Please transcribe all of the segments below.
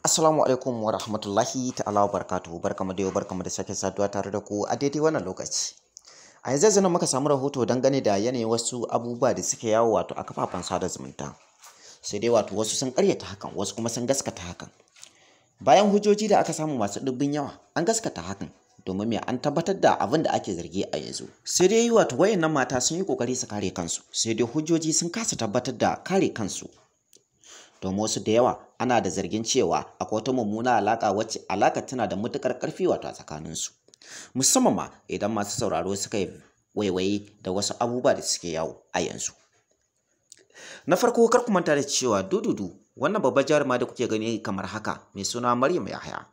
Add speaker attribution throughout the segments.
Speaker 1: Assalamu alaikum wa rahmatullahi ta'ala wa barakatuhu. Barkamu da yau, barkamu da sake saduwa tare da ku a daidai wannan lokaci. A yanzu zan muka samu rahoto dangane da yanayin wasu abubuwa da suke yawo a kafafen sada zumunta. Sai dai wasu sun karyata hakan, wasu kuma sun gaskata hakan. Bayan hujjoji da aka samu masu ɗumbin yawa, an gaskata hakan domin me an tabbatar da abin da ake zargi a yanzu. Sai dai wayannan mata sun yi kokari su kare kansu, sai dai hujjoji sun kasa tabbatar da kare kansu. Domin wasu da yawa ana da zargin cewa akwai wata mummuna alaka wacce alaka tana da matukar karfi a tsakaninsu, musamman ma idan masu sauraro suka yi waiwaye da wasu abubuwa da suke yawo a yanzu. Na farko, kar ku manta da cewa dududu wannan babbar jaruma da kuke gani kamar haka mai suna Maryam Yahaya,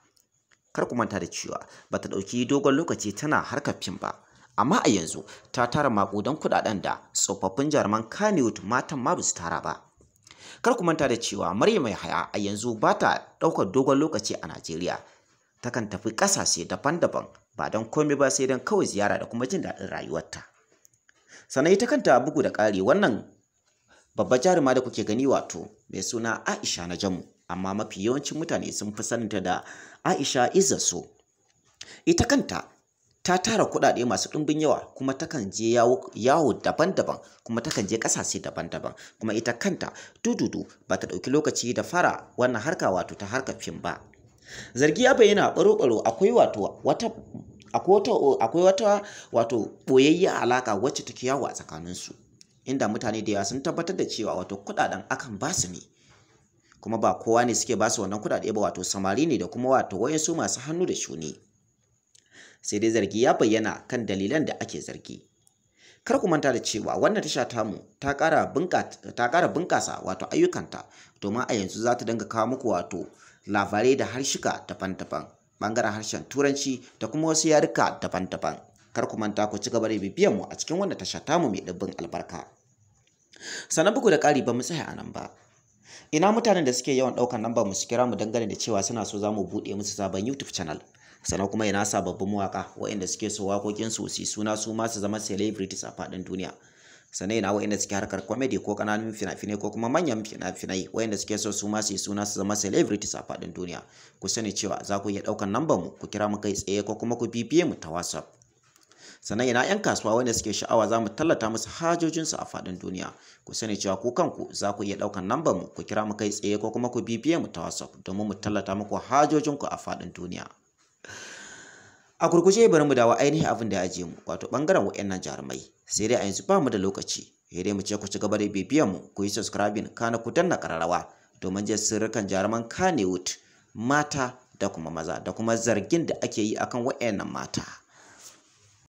Speaker 1: kar ku manta da cewa bata ɗauki dogon lokaci tana harkar fim ba, amma a yanzu ta tara maƙudan kuɗaɗen da tsofaffin jaruman Kannywood matan ma ba su tara ba. Kar ku manta da cewa Maryam Yahaya a yanzu ba ta ɗaukar dogon lokaci a Najeriya. Takan tafi ƙasashe daban-daban ba don komai ba sai don kawai ziyara da kuma jin daɗin rayuwarta. Sannan ita kanta bugu da ƙari wannan babbar jaruma da kuke gani mai suna Aisha Najamu, amma mafi yawancin mutane sun fi saninta da Aisha Izaso. Ita kanta ta tara kuɗaɗe masu ɗumbin yawa, kuma takan je yawo daban-daban, kuma takan je ƙasashe daban-daban, kuma ita kanta dududu ba ta ɗauki lokaci da fara wannan harka ta harkar fim ba. Zargi ya bayyana ɓaro-ɓaro akwai wata ɓoyayya alaka wacce take yawo a tsakaninsu, inda mutane da yawa sun tabbatar da cewa kuɗaɗen akan ba su ne, kuma ba kowa ne suke ba su wannan kuɗaɗe ba, samari ne da kuma wayansu masu hannu da shuni. Sai dai zargi ya bayyana kan dalilan da ake zargi. Kar ku manta da cewa wannan tasha tamu ta ƙara bunƙasa ayyukanta, domin a yanzu za ta dinga kawo muku labarai da harshika daban-daban, ɓangaren harshen Turanci da kuma wasu yaruka daban-daban. Kar ku manta ku ci gaba da bibiyan mu a cikin wannan tasha tamu mai ɗumbin albarka. Sannan bugu da ƙari ba mu tsaya a nan ba. Ina mutanen da suke yawan ɗaukar lambar mu su kira mu dangane da cewa suna so za mu buɗe musu sabon YouTube channel. Sannan kuma ina sababbin mawaƙa waɗanda suke so waƙoƙinsu su suna su ma su zama celebrities a faɗin duniya. Sannan ina waɗanda suke harkar comedy ko ƙananun fina-finai ko kuma manyan fina-finai waɗanda suke so su ma su suna su zama celebrities a faɗin duniya. Ku sani cewa za ku iya ɗaukar lambar mu ku kira mu kai tsaye ko kuma ku bibiye mu ta WhatsApp. Sannan ina 'yan kasuwa wanda suke sha'awa za mu tallata musu hajojinsu a faɗin duniya. Ku sani cewa ku kanku za ku iya ɗaukar lambar mu ku kira mu kai tsaye ko kuma ku bibiye mu ta WhatsApp domin mu tallata muku hajojinku a faɗin duniya. A gurguje bari mu dawo ainihin abin da ya ajiye mu ɓangaren waɗannan jarumai. Sai dai a yanzu ba mu da lokaci, sai dai mu ce ku ci gaba da bibiyan mu, ku yi subscribing kana ku danna ƙararrawa domin jin sirrukan jaruman Kannywood mata da kuma maza da kuma zargin da ake yi akan waɗannan mata.